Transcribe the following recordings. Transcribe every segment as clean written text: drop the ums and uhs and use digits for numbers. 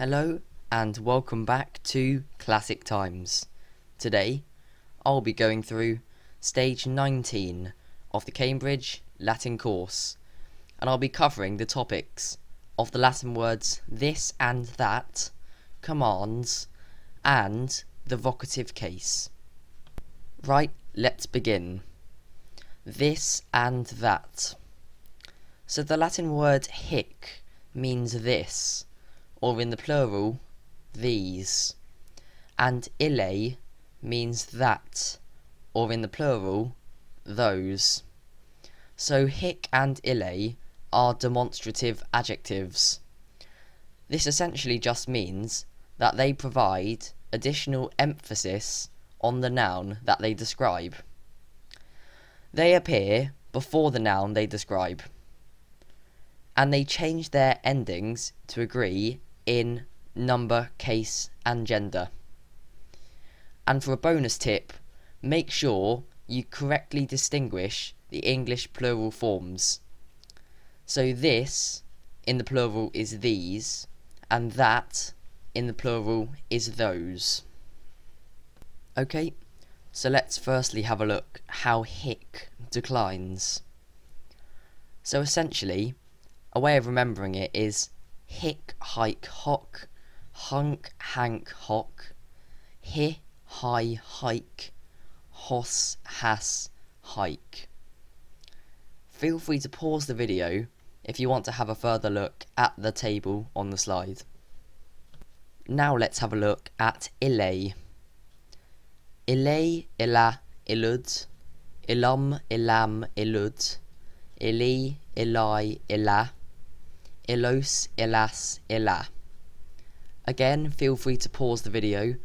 Hello and welcome back to Classic Times. Today I'll be going through stage 19 of the Cambridge Latin course, and I'll be covering the topics of the Latin words this and that, commands, and the vocative case. Right, let's begin. This and that. So the Latin word hic means this, or in the plural, these, and ille means that, or in the plural, those. So hic and ille are demonstrative adjectives. This essentially just means that they provide additional emphasis on the noun that they describe. They appear before the noun they describe, and they change their endings to agree in number, case, and gender. And for a bonus tip, make sure you correctly distinguish the English plural forms. So this in the plural is these, and that in the plural is those. Okay, so let's firstly have a look how hic declines. So essentially, a way of remembering it is hic, hike, hoc, hunk, hank, hoc, hi, hi, hike, hos, has, hike. Feel free to pause the video if you want to have a further look at the table on the slide. Now let's have a look at ille. Ille, illa, illud, illum, illam, illud, illi, illi, illa, illos, illas, illa. Again, feel free to pause the video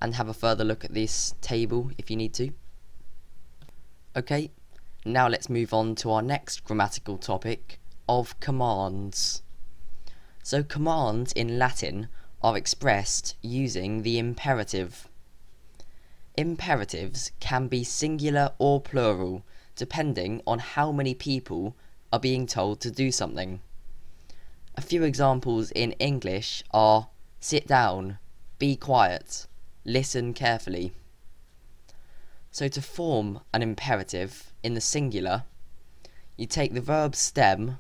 and have a further look at this table if you need to. Okay, now let's move on to our next grammatical topic of commands. So commands in Latin are expressed using the imperative. Imperatives can be singular or plural depending on how many people are being told to do something. A few examples in English are sit down, be quiet, listen carefully. So to form an imperative in the singular, you take the verb stem,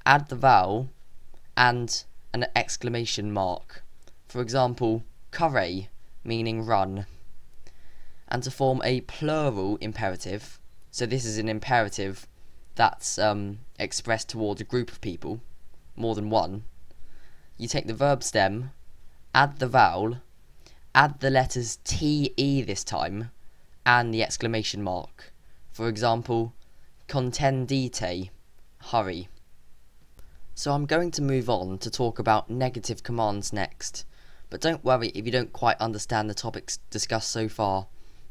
add the vowel, and an exclamation mark. For example, corre, meaning run. And to form a plural imperative, so this is an imperative that's expressed towards a group of people, more than one, you take the verb stem, add the vowel, add the letters te this time, and the exclamation mark. For example, contendite, hurry. So I'm going to move on to talk about negative commands next, but don't worry if you don't quite understand the topics discussed so far,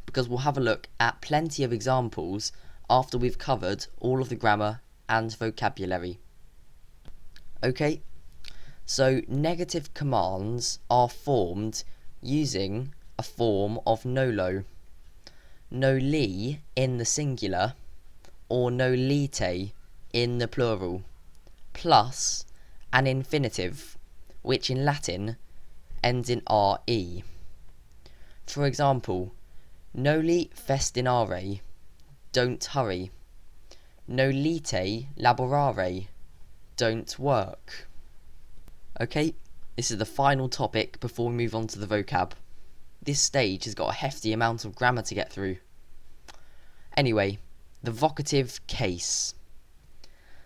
because we'll have a look at plenty of examples after we've covered all of the grammar and vocabulary. Okay, so negative commands are formed using a form of nolo. Noli in the singular or nolite in the plural, plus an infinitive, which in Latin ends in re. For example, noli festinare, don't hurry. Nolite laborare, don't work. Okay, this is the final topic before we move on to the vocab. This stage has got a hefty amount of grammar to get through. Anyway, the vocative case.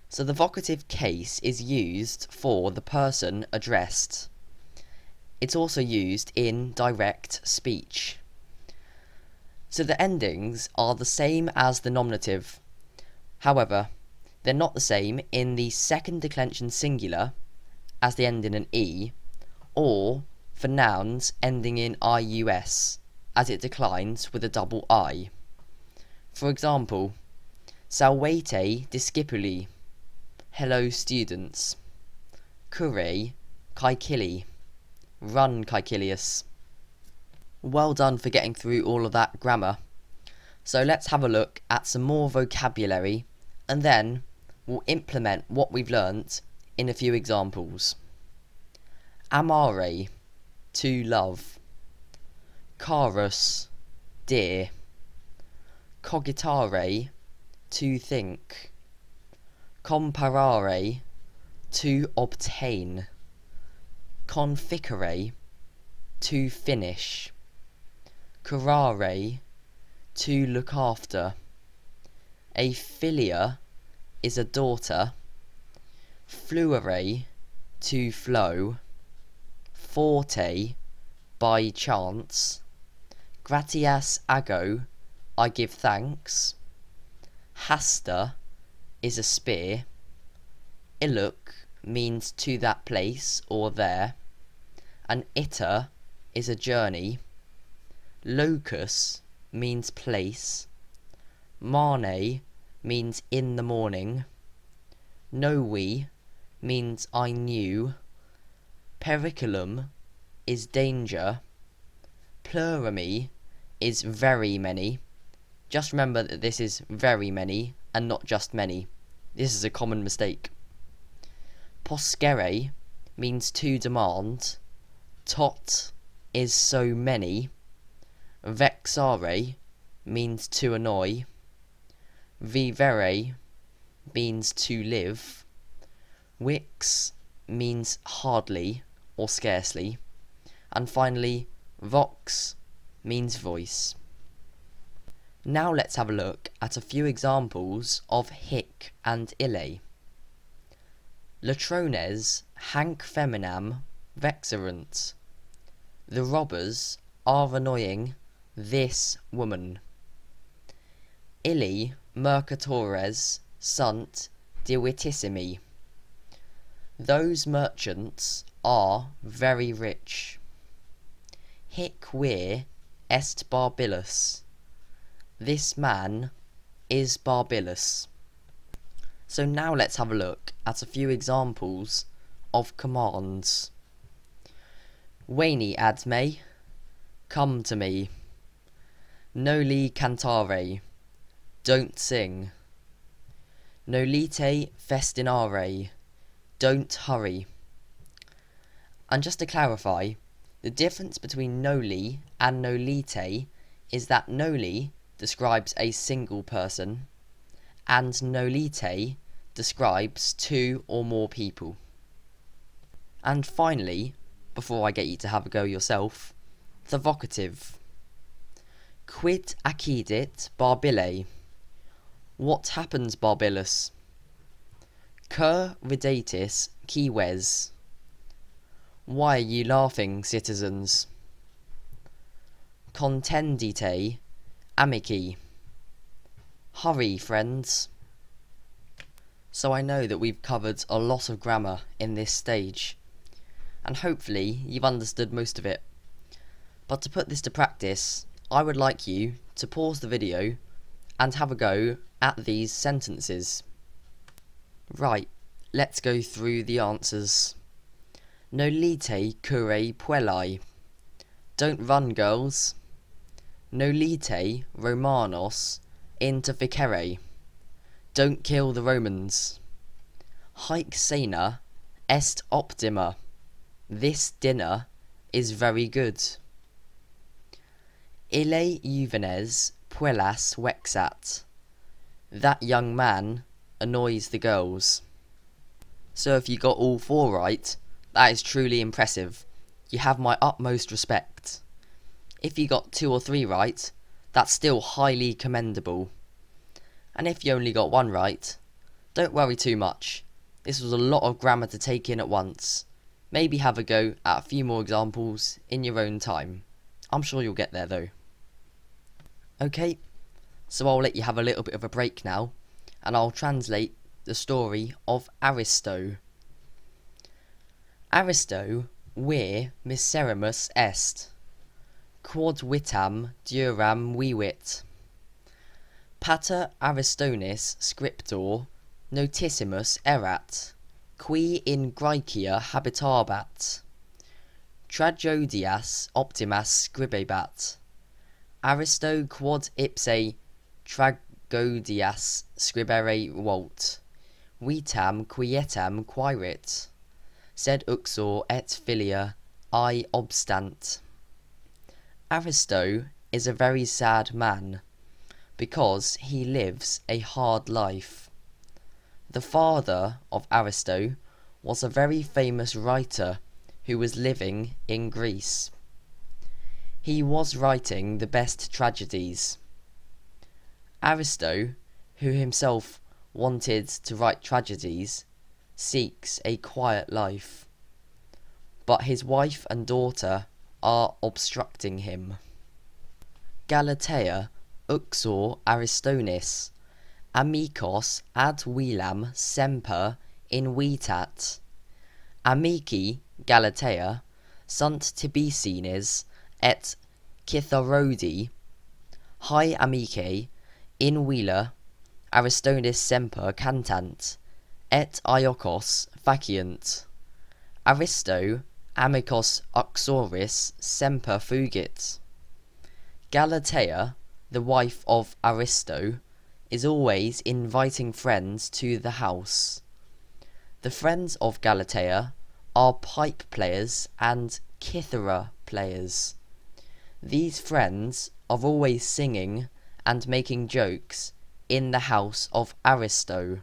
So the vocative case is used for the person addressed. It's also used in direct speech. So the endings are the same as the nominative. However, they're not the same in the second declension singular, as they end in an e, or for nouns ending in ius, as it declines with a double I. For example, salvete discipuli, hello students. Cure, caecili, run caecilius. Well done for getting through all of that grammar. So let's have a look at some more vocabulary, and then we'll implement what we've learnt in a few examples. Amare, to love. Carus, dear. Cogitare, to think. Comparare, to obtain. Conficere, to finish. Curare, to look after. A filia is a daughter. Fluere, to flow. Forte, by chance. Gratias ago, I give thanks. Hasta is a spear. Illuc means to that place or there. An iter is a journey. Locus means place. Mane means in the morning. Novi means I knew. Periculum is danger. Plurimi is very many. Just remember that this is very many and not just many. This is a common mistake. Poscere means to demand. Tot is so many. Vexare means to annoy. Vivere means to live. Vix means hardly or scarcely. And finally, vox means voice. Now let's have a look at a few examples of hic and ille. Latrones hanc feminam vexerunt. The robbers are annoying this woman. Illi mercatores sunt divitissimi. Those merchants are very rich. Hic vir est barbilus. This man is barbilus. So now let's have a look at a few examples of commands. Veni ad me, come to me. Noli cantare, don't sing. Nolite festinare, don't hurry. And just to clarify, the difference between noli and nolite is that noli describes a single person and nolite describes two or more people. And finally, before I get you to have a go yourself, the vocative. Quid accidit barbile? What happens, Barbilus? Cur ridetis cives? Why are you laughing, citizens? Contendite amici? Hurry, friends. So I know that we've covered a lot of grammar in this stage, and hopefully you've understood most of it. But to put this to practice, I would like you to pause the video and have a go at these sentences. Right, let's go through the answers. Nolite cure puellae. Don't run, girls. Nolite Romanos interficere. Don't kill the Romans. Haec cena est optima. This dinner is very good. Ille juvenes puellas vexat. That young man annoys the girls. So if you got all four right, that is truly impressive. You have my utmost respect. If you got 2 or 3 right, that's still highly commendable. And if you only got 1 right, don't worry too much. This was a lot of grammar to take in at once. Maybe have a go at a few more examples in your own time. I'm sure you'll get there though. Okay, so I'll let you have a little bit of a break now, and I'll translate the story of Aristo. Aristo vir miserimus est, quod vitam duram vivit. Pater Aristonis scriptor notissimus erat, qui in Graecia habitabat. Tragodias optimas scribebat. Aristo quod ipse tragodias scribere volt, vitam quietam quaerit. sed uxor et filia I obstant. Aristo is a very sad man, because he lives a hard life. The father of Aristo was a very famous writer who was living in Greece. He was writing the best tragedies. Aristo, who himself wanted to write tragedies, seeks a quiet life, but his wife and daughter are obstructing him. Galatea uxor Aristonis, amicos ad velam semper invitat. Amici Galatea sunt Tibicines et Cytharodi, hi amicae in vela Aristonis semper cantant, et Iocos faciunt. Aristo amicos uxoris semper fugit. Galatea, the wife of Aristo, is always inviting friends to the house. The friends of Galatea are pipe players and kithara players. These friends are always singing and making jokes in the house of Aristo.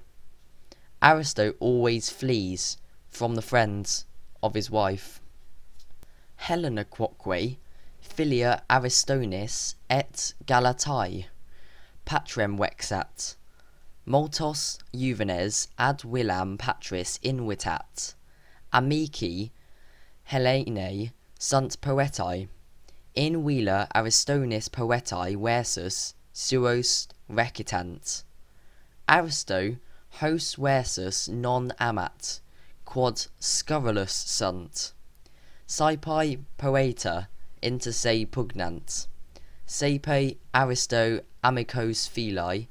Aristo always flees from the friends of his wife. Helena quoque filia Aristonis et Galatae patrem vexat, multos juvenes ad velam patris invitat, amici Helenae sunt poetae, in vela Aristonis poetae versus suos recitant. Aristo hos versus non amat, quod scurrilus sunt. Saepae poeta inter se pugnant, saepe Aristo amicos filii,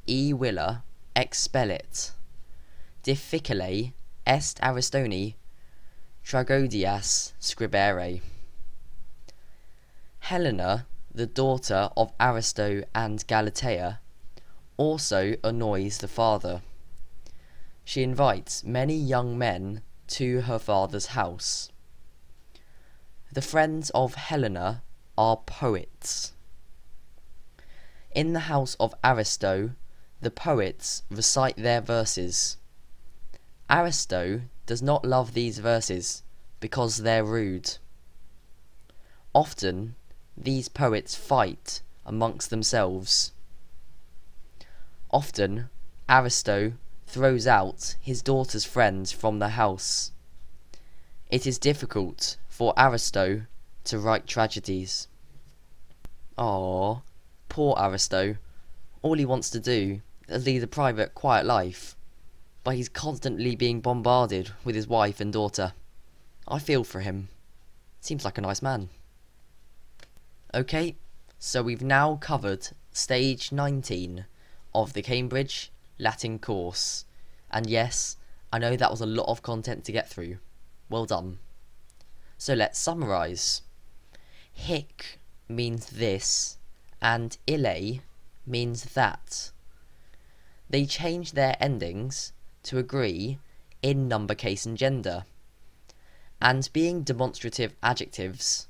e villa expellit. Difficile est Aristoni tragodias scribere. Helena, the daughter of Aristo and Galatea, also annoys the father. She invites many young men to her father's house. The friends of Helena are poets. In the house of Aristo, the poets recite their verses. Aristo does not love these verses because they're rude. Often, these poets fight amongst themselves. Often, Aristo throws out his daughter's friends from the house. It is difficult for Aristo to write tragedies. Poor Aristo. All he wants to do is lead a private, quiet life, but he's constantly being bombarded with his wife and daughter. I feel for him. Seems like a nice man. Okay, so we've now covered stage 19 of the Cambridge Latin course. And yes, I know that was a lot of content to get through. Well done. So let's summarise. Hic means this, and ille means that. They change their endings to agree in number, case and gender. And being demonstrative adjectives,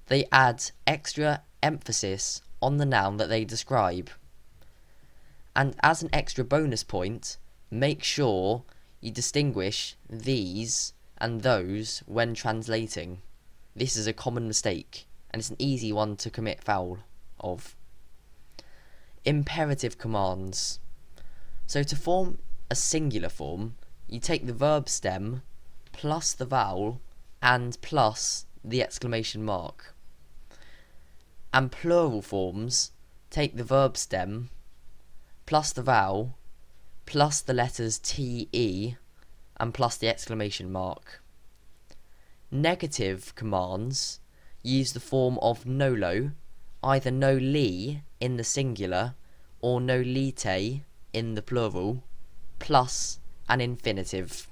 they add extra emphasis on the noun that they describe. And as an extra bonus point, make sure you distinguish these and those when translating. This is a common mistake, and it's an easy one to commit foul of. Imperative commands. So to form a singular form, you take the verb stem plus the vowel and plus the exclamation mark. And plural forms take the verb stem plus the vowel plus the letters te and plus the exclamation mark. Negative commands use the form of nolo, either noli in the singular or nolite in the plural, plus an infinitive.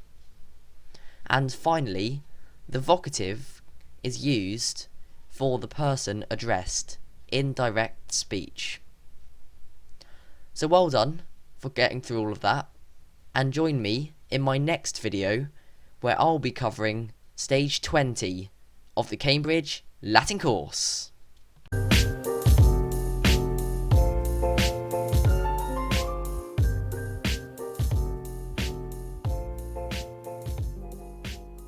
And finally, the vocative is used for the person addressed in direct speech. So well done for getting through all of that, and join me in my next video where I'll be covering stage 20 of the Cambridge Latin course.